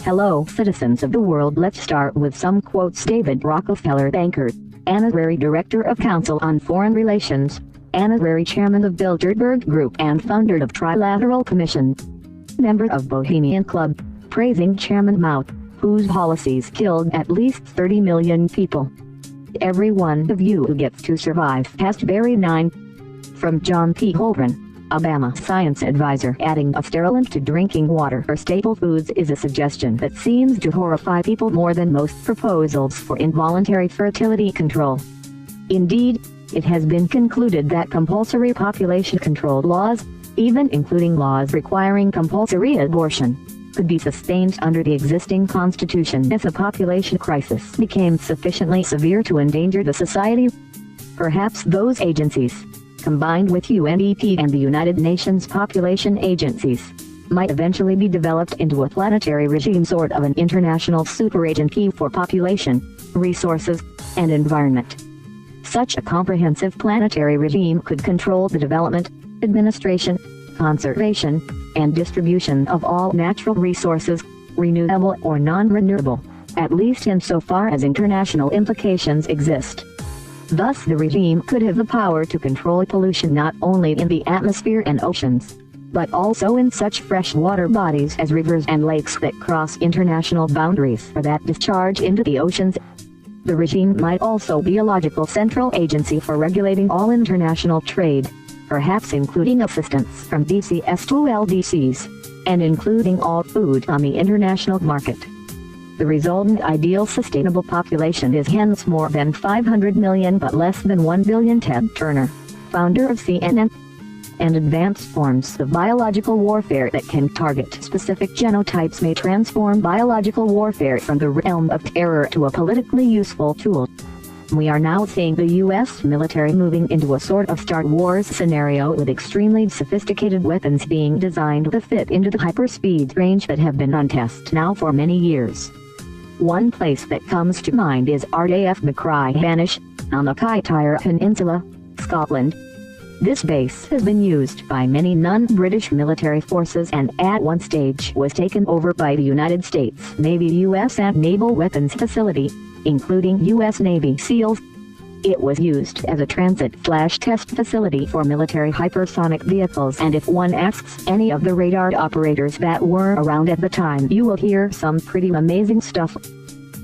Hello citizens of the world, let's start with some quotes. David Rockefeller, banker, honorary director of Council on Foreign Relations, honorary chairman of Bilderberg Group and founder of Trilateral Commission, member of Bohemian Club, praising Chairman Mao, whose policies killed at least 30 million people. Every one of you who gets to survive past very 9. From John P. Holdren, Obama science advisor. Adding a sterilant to drinking water or staple foods is a suggestion that seems to horrify people more than most proposals for involuntary fertility control. Indeed, it has been concluded that compulsory population control laws, even including laws requiring compulsory abortion, could be sustained under the existing constitution if a population crisis became sufficiently severe to endanger the society. Perhaps those agencies, combined with UNEP and the United Nations population agencies, might eventually be developed into a planetary regime, sort of an international superagency for population, resources, and environment. Such a comprehensive planetary regime could control the development, administration, conservation, and distribution of all natural resources, renewable or non-renewable, at least insofar as international implications exist. Thus the regime could have the power to control pollution not only in the atmosphere and oceans, but also in such freshwater bodies as rivers and lakes that cross international boundaries or that discharge into the oceans. The regime might also be a logical central agency for regulating all international trade, perhaps including assistance from DCS to LDCs, and including all food on the international market. The resultant ideal sustainable population is hence more than 500 million but less than 1 billion. Ted Turner, founder of CNN, and advanced forms of biological warfare that can target specific genotypes may transform biological warfare from the realm of terror to a politically useful tool. We are now seeing the U.S. military moving into a sort of Star Wars scenario, with extremely sophisticated weapons being designed to fit into the hyperspeed range that have been untested now for many years. One place that comes to mind is RAF Macrae-Banish, on the Kaitire Peninsula, Scotland. This base has been used by many non-British military forces and at one stage was taken over by the United States Navy U.S. and Naval Weapons Facility, including U.S. Navy SEALs. It was used as a transit/test facility for military hypersonic vehicles, and if one asks any of the radar operators that were around at the time, you will hear some pretty amazing stuff.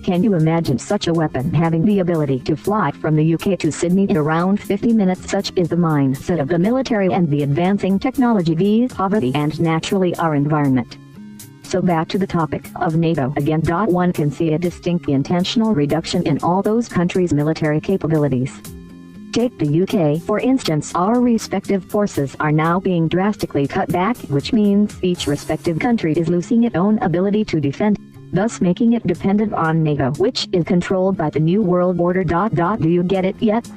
Can you imagine such a weapon having the ability to fly from the UK to Sydney in around 50 minutes? Such is the mindset of the military and the advancing technology vs poverty and naturally our environment. So back to the topic of NATO again. One can see a distinct intentional reduction in all those countries' military capabilities. Take the UK for instance. Our respective forces are now being drastically cut back, which means each respective country is losing its own ability to defend, thus making it dependent on NATO, which is controlled by the New World Order. Do you get it yet?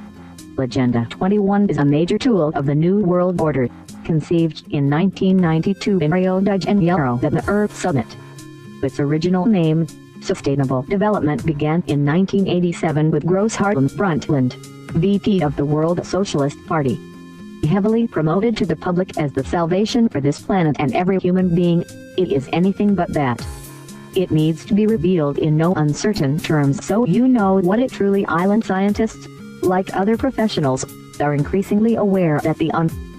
Agenda 21 is a major tool of the New World Order, conceived in 1992 in Rio de Janeiro at the Earth Summit. Its original name, Sustainable Development, began in 1987 with Gross Harlem Brundtland, VP of the World Socialist Party. Heavily promoted to the public as the salvation for this planet and every human being, it is anything but that. It needs to be revealed in no uncertain terms so you know what it truly is. Island scientists, like other professionals, are increasingly aware that the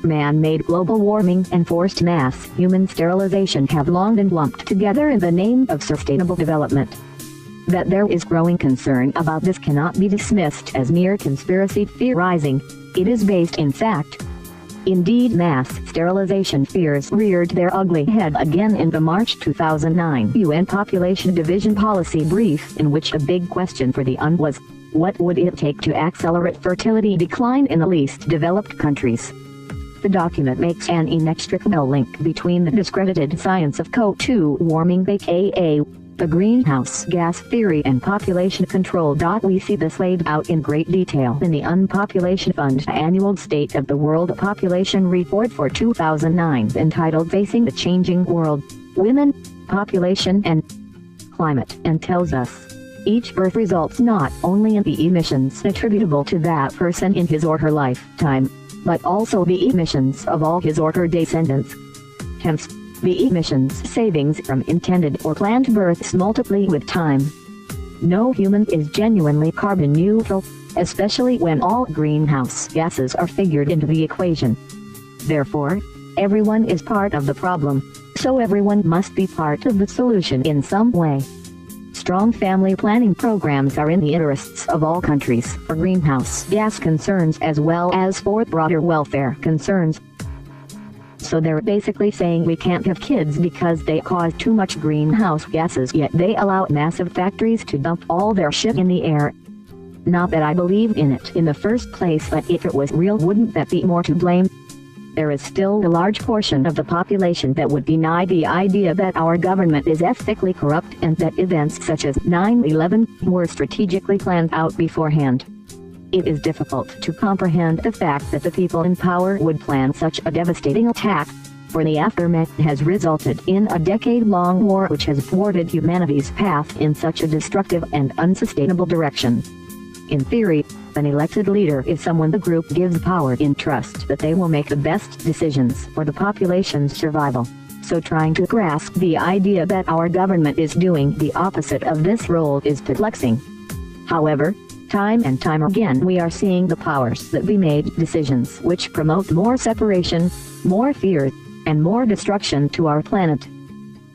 man-made global warming and forced mass human sterilization have long been lumped together in the name of sustainable development. That there is growing concern about this cannot be dismissed as mere conspiracy theorizing. It is based in fact. Indeed, mass sterilization fears reared their ugly head again in the March 2009 UN Population Division Policy Brief, in which a big question for the UN was, what would it take to accelerate fertility decline in the least developed countries? The document makes an inextricable link between the discredited science of CO2 warming, aka the greenhouse gas theory, and population control. We see this laid out in great detail in the Unpopulation Fund Annual State of the World Population Report for 2009 entitled Facing the Changing World, Women, Population and Climate, and tells us each birth results not only in the emissions attributable to that person in his or her lifetime, but also the emissions of all his or her descendants. Hence, The emissions savings from intended or planned births multiply with time. No human is genuinely carbon neutral, especially when all greenhouse gases are figured into the equation. Therefore, everyone is part of the problem, so everyone must be part of the solution in some way. Strong family planning programs are in the interests of all countries for greenhouse gas concerns as well as for broader welfare concerns. So they're basically saying we can't have kids because they cause too much greenhouse gases, yet they allow massive factories to dump all their shit in the air. Not that I believe in it in the first place, but if it was real, wouldn't that be more to blame? There is still a large portion of the population that would deny the idea that our government is ethically corrupt and that events such as 9/11 were strategically planned out beforehand. It is difficult to comprehend the fact that the people in power would plan such a devastating attack, for the aftermath has resulted in a decade-long war which has thwarted humanity's path in such a destructive and unsustainable direction. In theory, an elected leader is someone the group gives power in trust that they will make the best decisions for the population's survival. So trying to grasp the idea that our government is doing the opposite of this role is perplexing. However, time and time again we are seeing the powers that be made decisions which promote more separation, more fear, and more destruction to our planet.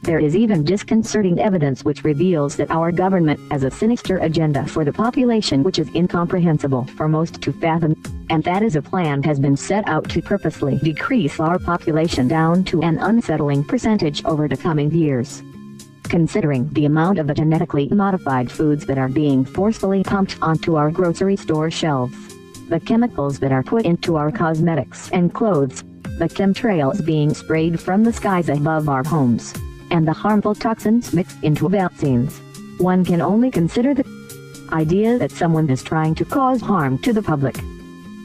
There is even disconcerting evidence which reveals that our government has a sinister agenda for the population which is incomprehensible for most to fathom, and that is a plan has been set out to purposely decrease our population down to an unsettling percentage over the coming years. Considering the amount of the genetically modified foods that are being forcefully pumped onto our grocery store shelves, the chemicals that are put into our cosmetics and clothes, the chemtrails being sprayed from the skies above our homes, and the harmful toxins mixed into vaccines, one can only consider the idea that someone is trying to cause harm to the public.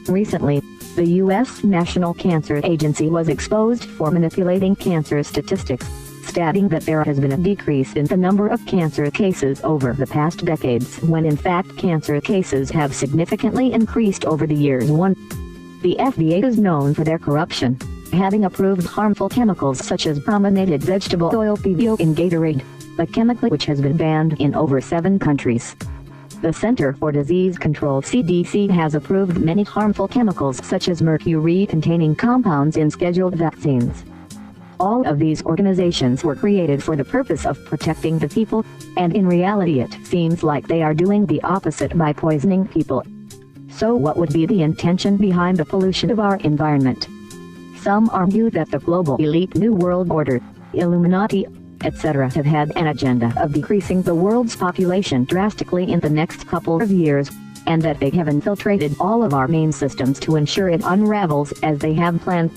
Recently, the U.S. National Cancer Agency was exposed for manipulating cancer statistics, stating that there has been a decrease in the number of cancer cases over the past decades when in fact cancer cases have significantly increased over the years. The FDA is known for their corruption, having approved harmful chemicals such as brominated vegetable oil PVO in Gatorade, a chemical which has been banned in over 7 countries. The Center for Disease Control (CDC) has approved many harmful chemicals such as mercury-containing compounds in scheduled vaccines. All of these organizations were created for the purpose of protecting the people, and in reality it seems like they are doing the opposite by poisoning people. So what would be the intention behind the pollution of our environment? Some argue that the global elite New World Order, Illuminati, etc. have had an agenda of decreasing the world's population drastically in the next couple of years, and that they have infiltrated all of our main systems to ensure it unravels as they have planned.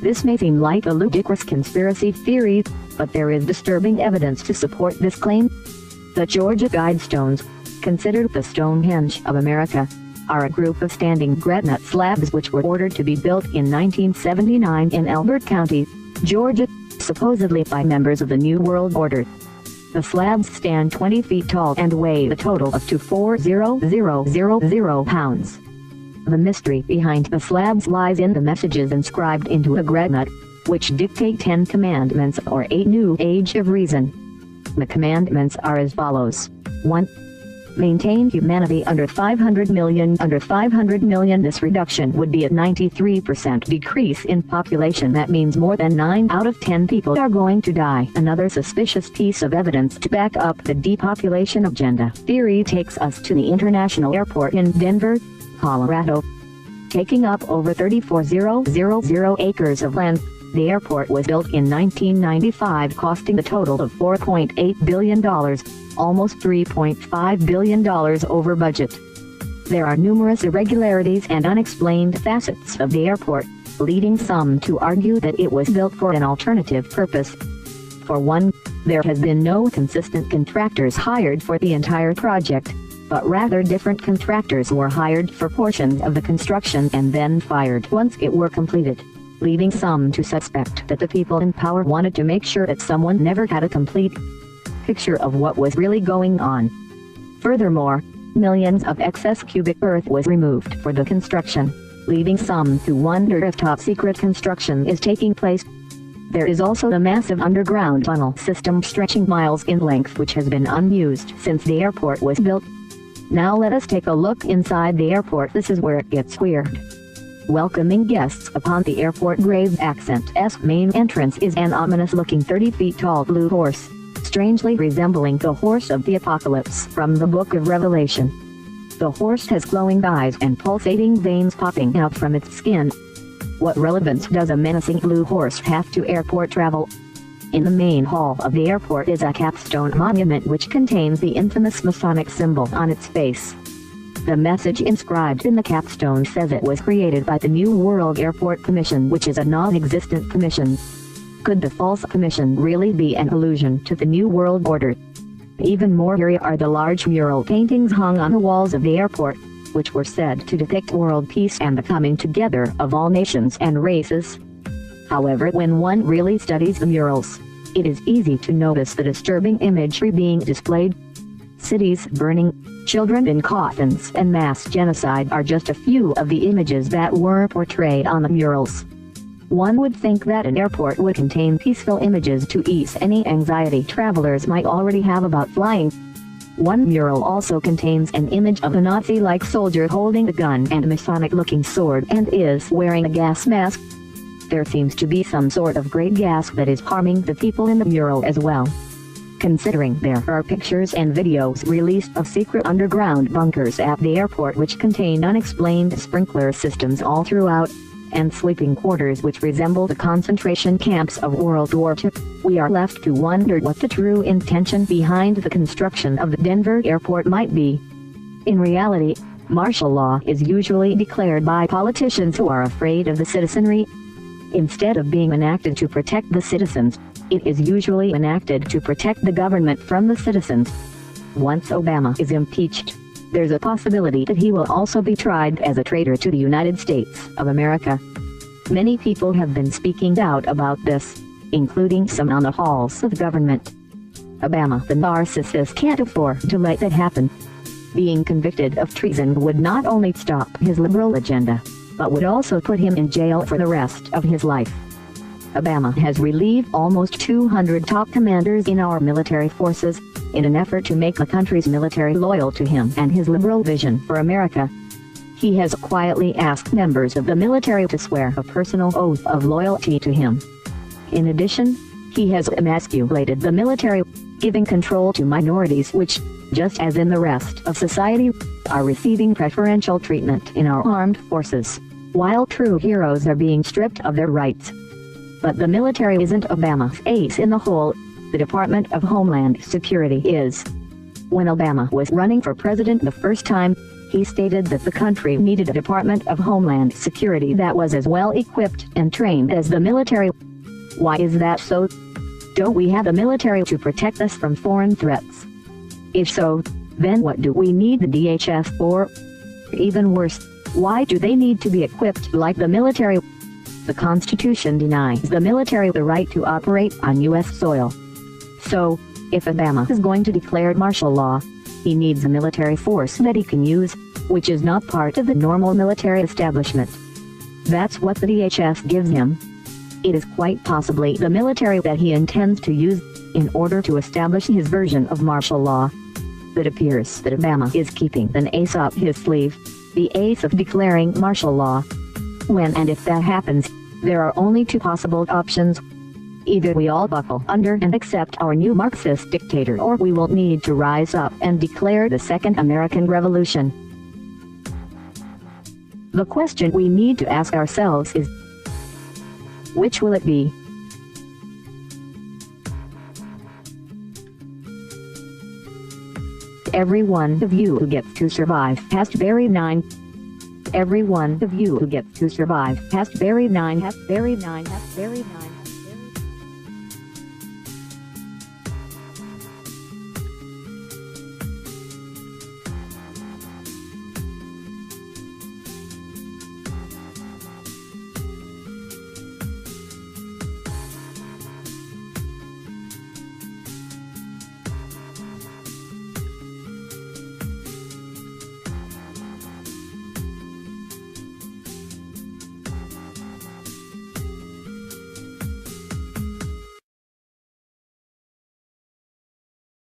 This may seem like a ludicrous conspiracy theory, but there is disturbing evidence to support this claim. The Georgia Guidestones, considered the Stonehenge of America, are a group of standing granite slabs which were ordered to be built in 1979 in Elbert County, Georgia, supposedly by members of the New World Order. The slabs stand 20 feet tall and weigh a total of 240,000 pounds. The mystery behind the slabs lies in the messages inscribed into the granite, which dictate 10 commandments or a new age of reason. The commandments are as follows. 1. Maintain humanity under 500 million. Under 500 million, this reduction would be a 93% decrease in population. That means more than 9 out of 10 people are going to die. Another suspicious piece of evidence to back up the depopulation agenda theory takes us to the International Airport in Denver, Colorado. Taking up over 34,000 acres of land, the airport was built in 1995, costing a total of $4.8 billion, almost $3.5 billion over budget. There are numerous irregularities and unexplained facets of the airport, leading some to argue that it was built for an alternative purpose. For one, there has been no consistent contractors hired for the entire project, but rather different contractors were hired for portions of the construction and then fired once it were completed, leading some to suspect that the people in power wanted to make sure that someone never had a complete picture of what was really going on. Furthermore, millions of excess cubic earth was removed for the construction, leaving some to wonder if top secret construction is taking place. There is also the massive underground tunnel system stretching miles in length which has been unused since the airport was built. Now let us take a look inside the airport. This is where it gets weird. Welcoming guests upon the airport grave accent's main entrance is an ominous-looking 30 feet tall blue horse, strangely resembling the horse of the apocalypse from the Book of Revelation. The horse has glowing eyes and pulsating veins popping out from its skin. What relevance does a menacing blue horse have to airport travel? In the main hall of the airport is a capstone monument which contains the infamous Masonic symbol on its face. The message inscribed in the capstone says it was created by the New World Airport Commission, which is a non-existent commission. Could the false commission really be an allusion to the New World Order? Even more eerie are the large mural paintings hung on the walls of the airport, which were said to depict world peace and the coming together of all nations and races. However, when one really studies the murals, it is easy to notice the disturbing imagery being displayed. Cities burning, children in coffins, and mass genocide are just a few of the images that were portrayed on the murals. One would think that an airport would contain peaceful images to ease any anxiety travelers might already have about flying. One mural also contains an image of a Nazi-like soldier holding a gun and a Masonic-looking sword and is wearing a gas mask. There seems to be some sort of great gas that is harming the people in the mural as well. Considering there are pictures and videos released of secret underground bunkers at the airport which contain unexplained sprinkler systems all throughout, and sleeping quarters which resemble the concentration camps of World War II, we are left to wonder what the true intention behind the construction of the Denver airport might be. In reality, martial law is usually declared by politicians who are afraid of the citizenry. Instead of being enacted to protect the citizens, it is usually enacted to protect the government from the citizens. Once Obama is impeached, there's a possibility that he will also be tried as a traitor to the United States of America. Many people have been speaking out about this, including some on the halls of government. Obama the narcissist can't afford to let that happen. Being convicted of treason would not only stop his liberal agenda, but would also put him in jail for the rest of his life. Obama has relieved almost 200 top commanders in our military forces, in an effort to make the country's military loyal to him and his liberal vision for America. He has quietly asked members of the military to swear a personal oath of loyalty to him. In addition, he has emasculated the military, giving control to minorities which, just as in the rest of society, are receiving preferential treatment in our armed forces, while true heroes are being stripped of their rights. But the military isn't Obama's ace in the hole. The Department of Homeland Security is. When Obama was running for president the first time, he stated that the country needed a Department of Homeland Security that was as well equipped and trained as the military. Why is that so? Don't we have the military to protect us from foreign threats? If so, then what do we need the DHS for? Even worse, why do they need to be equipped like the military? The Constitution denies the military the right to operate on U.S. soil. So, if Obama is going to declare martial law, he needs a military force that he can use, which is not part of the normal military establishment. That's what the DHS gives him. It is quite possibly the military that he intends to use, in order to establish his version of martial law. It appears that Obama is keeping an ace up his sleeve, the ace of declaring martial law. When and if that happens, there are only two possible options. Either we all buckle under and accept our new Marxist dictator, or we will need to rise up and declare the Second American Revolution. The question we need to ask ourselves is, which will it be? Every one of you who gets to survive has to bury 9. Every one of you who gets to survive has to bury 9.